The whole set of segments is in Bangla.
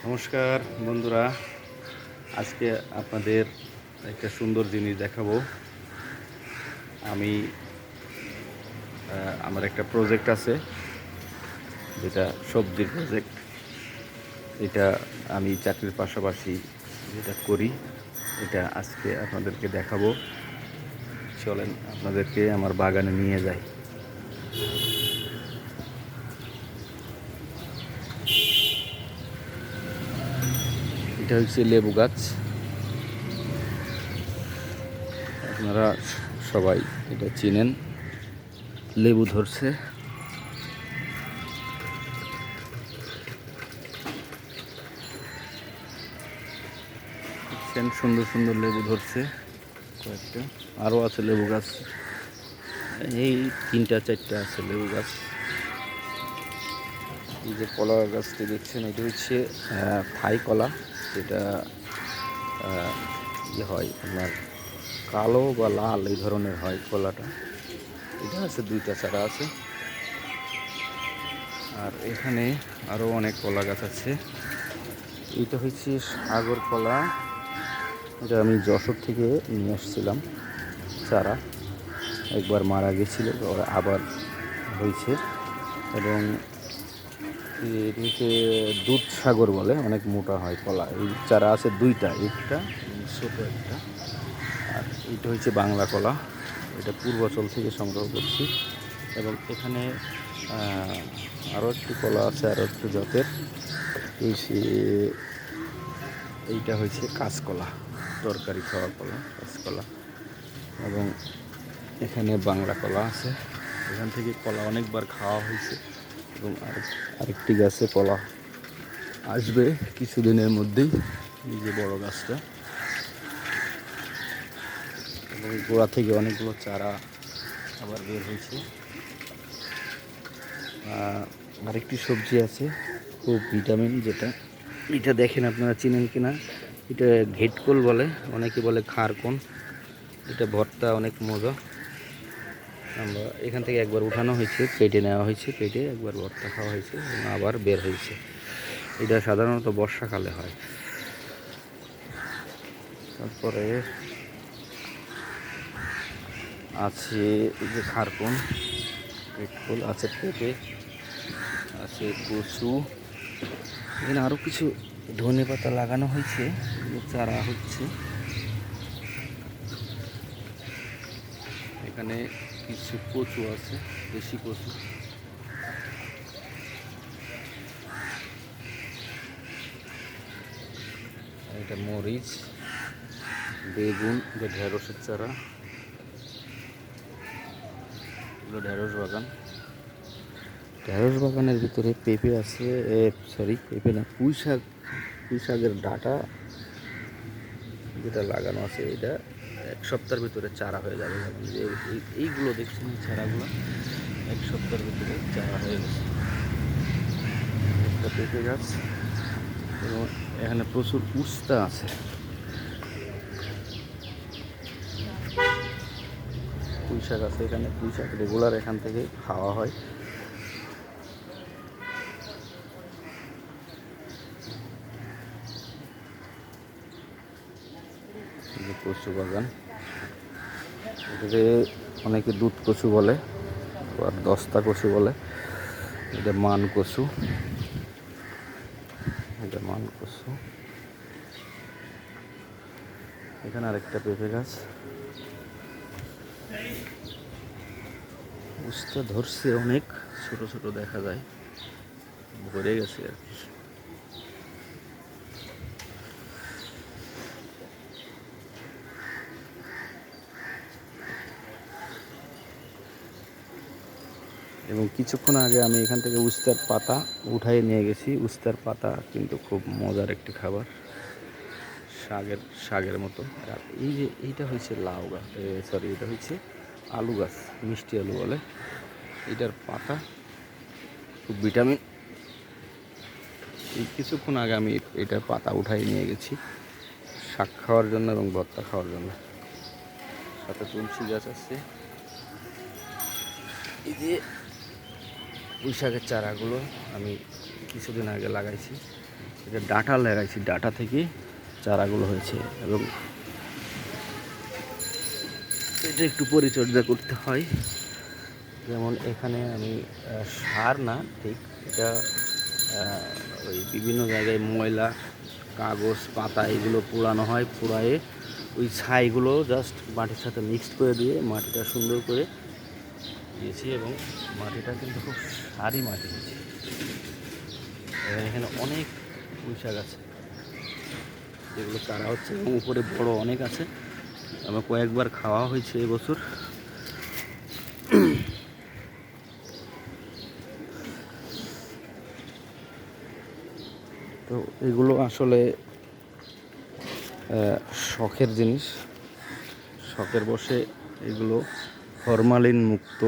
নমস্কার বন্ধুরা, আজকে আপনাদের একটা সুন্দর জিনিস দেখাবো। আমি আমার একটা প্রজেক্ট আছে, যেটা সবজির প্রজেক্ট। এটা আমি চাকরির পাশাপাশি যেটা করি, এটা আজকে আপনাদেরকে দেখাবো। চলেন আপনাদেরকে আমার বাগানে নিয়ে যাই। এটা হচ্ছে লেবু গাছ। আপনারা সবাই এটা চিনেন। লেবু ধরছে, সুন্দর সুন্দর লেবু ধরছে কয়েকটা। আরও আছে লেবু গাছ, এই 3-4টা আছে লেবু গাছ। এই যে কলা গাছটি দেখছেন, এটা হচ্ছে থাই কলা, যেটা ইয়ে হয় আপনার কালো বা লাল এই ধরনের হয় কলাটা। এটা আছে 2টা চারা আছে। আর এখানে আরও অনেক কলা গাছ আছে। এটা হচ্ছে সাগর কলা, এটা আমি যশোর থেকে নিয়ে আসছিলাম চারা। একবার মারা গেছিল, আবার হয়েছে। এবং এটিকে দুধ সাগর বলে, অনেক মোটা হয় কলা। এই চারা আছে 2টা, একটা ছোটো একটা। আর এইটা হচ্ছে বাংলা কলা, এটা পূর্বাচল থেকে সংগ্রহ করছি। এবং এখানে আরও একটি কলা আছে, আরও একটু জাতের। এইটা হচ্ছে কাঁচকলা, তরকারি খাওয়া কলা, কাঁচকলা। এবং এখানে বাংলা কলা আছে, এখান থেকে কলা অনেকবার খাওয়া হয়েছে। এবং আরেকটি গাছে কলা আসবে কিছুদিনের মধ্যেই, এই যে বড় গাছটা। এবং গোড়া থেকে অনেকগুলো চারা আবার বের হয়েছে। আরেকটি সবজি আছে খুব ভিটামিন, যেটা এটা দেখেন আপনারা চিনেন কিনা। এটা ঘেটকোল বলে, অনেকে বলে খারকোন। এটা ভর্তা অনেক মজা। আমরা এখান থেকে একবার উঠানো হয়েছে, কেটে নেওয়া হয়েছে, কেটে একবার ভর্তা খাওয়া হয়েছে এবং আবার বের হয়েছে। এটা সাধারণত বর্ষাকালে হয়। তারপরে আছে এই যে খারকোন, ঘেটকোল আছে, পেঁপে আছে, কচু। এখানে আরও কিছু ধনে পাতা লাগানো হয়েছে, চারা হচ্ছে। এখানে কিছু কচু আছে, দেশি কচু। এটা মরিচ, বেগুন, এটা ঢেঁড়সের চারা, এগুলো ঢেঁড়স বাগান। ঢেঁড়স বাগানের ভিতরে পেঁপে আছে, পেঁপে না, পুঁই শাক। পুঁই শাকের ডাঁটা যেটা লাগানো আছে, এটা 1 সপ্তাহের ভিতরে চারা হয়ে যাবে। যেমন যে এইগুলো দেখছেন, এই চারাগুলো 1 সপ্তাহের ভিতরে চারা হয়ে গেছে। একটা পেঁপে গাছ, এবং এখানে প্রচুর উস্তা আছে। পুঁই শাক আছে এখানে, পুঁই শাক রেগুলার এখান থেকে খাওয়া হয়। কচু বাগান, এটাকে অনেকে দুধ কচু বলে, আবার দস্তা কচু বলে। এটা মান কচু, এটা মান কচু। এখানে আরেকটা পেঁপে গাছ, উস্তা ধরছে অনেক, ছোট ছোট দেখা যায়, ভরে গেছে আর কি। এবং কিছুক্ষণ আগে আমি এখান থেকে উস্তার পাতা উঠাই নিয়ে গেছি। উস্তার পাতা কিন্তু খুব মজার একটি খাবার, শাকের মতো। আর এই যে এইটা হচ্ছে লাউ গাছ, সরি, এটা হচ্ছে আলু গাছ, মিষ্টি আলু বলে। এটার পাতা খুব ভিটামিন। এই কিছুক্ষণ আগে আমি এটার পাতা উঠাই নিয়ে গেছি শাক খাওয়ার জন্য এবং ভর্তা খাওয়ার জন্য। সাথে তুলসী গাছ আছে। এই যে পুঁই শাকের চারাগুলো আমি কিছুদিন আগে লাগাইছি, এটা ডাঁটা লাগাইছি, ডাঁটা থেকে চারাগুলো হয়েছে এবং এটা একটু পরিচর্যা করতে হয়। যেমন এখানে আমি সার না ঠিক, এটা ওই বিভিন্ন জায়গায় ময়লা, কাগজ, পাতা এগুলো পোড়ানো হয়, পোড়ায়ে ওই ছাইগুলো জাস্ট মাটির সাথে মিক্সড করে দিয়ে মাটিটা সুন্দর করে দিয়েছি এবং মাটিটা কিন্তু খুব সারি মাটি হয়েছে। এখানে অনেক পুঁই শাক আছে যেগুলো চারা হচ্ছে এবং উপরে বড় অনেক আছে। আমার কয়েকবার খাওয়া হয়েছে এবছর। তো এগুলো আসলে শখের জিনিস, শখের বসে এগুলো ফরমালিন মুক্ত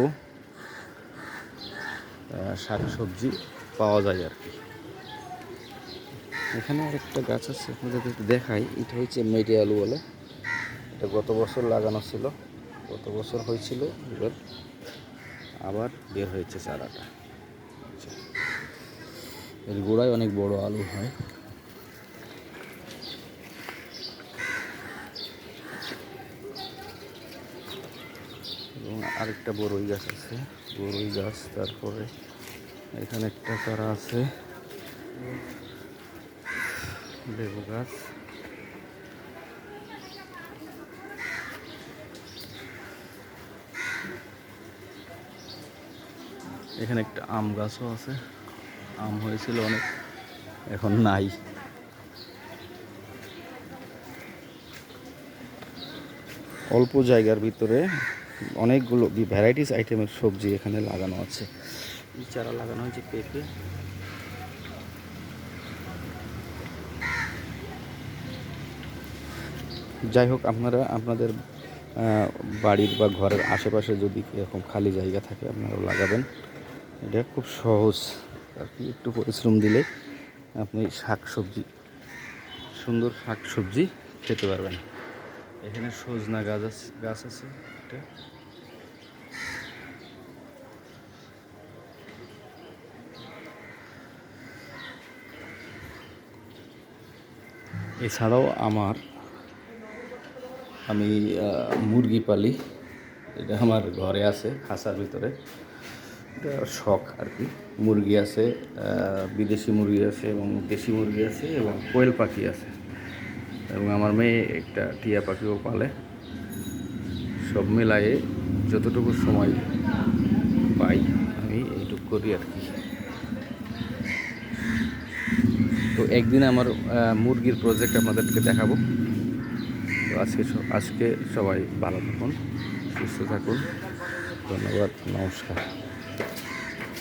শাকসবজি পাওয়া যায় আর কি। এখানে আরেকটা গাছ আছে, আপনাদের দেখাই। এটা হচ্ছে মেডি আলু বলে। এটা গত বছর লাগানো ছিল, গত বছর হয়েছিল, এবার আবার বের হয়েছে চারাটা। এর গোড়ায় অনেক বড় আলু হয়। এবং আরেকটা বড়ই গাছ আছে, বড়ই গাছ। তারপরে এখানে একটা চারা আছে লেবু গাছ। এখানে একটা আম গাছও আছে, আম হয়েছিল অনেক, এখন নাই। অল্প জায়গার ভিতরে অনেকগুলো ভ্যারাইটিস আইটেমের সবজি এখানে লাগানো আছে। চারা লাগানো হয়েছে পেঁপে। যাই হোক, আপনারা আপনাদের বাড়ির বা ঘরের আশেপাশে যদি এরকম খালি জায়গা থাকে আপনারাও লাগাবেন। এটা খুব সহজ আর কি, একটু পরিশ্রম দিলে আপনি শাকসবজি, সুন্দর শাকসবজি খেতে পারবেন। এখানে সজনা গাছ আছে এটা। এছাড়াও আমি মুরগি পালি, এটা আমার ঘরে আছে খাঁচার ভিতরে। এটা শখ আর কি। মুরগি আছে, বিদেশি মুরগি আছে এবং দেশি মুরগি আছে এবং কোয়েল পাখি আছে এবং আমার মেয়ে একটা টিয়া পাখিও পালে। সব মেলায়ে যতটুকু সময় পাই আমি এইটুকু করি আর কি। তো একদিন আমার মুরগির প্রজেক্ট আপনাদেরকে দেখাবো। তো আজকে সবাই ভালো থাকুন, সুস্থ থাকুন। ধন্যবাদ, নমস্কার।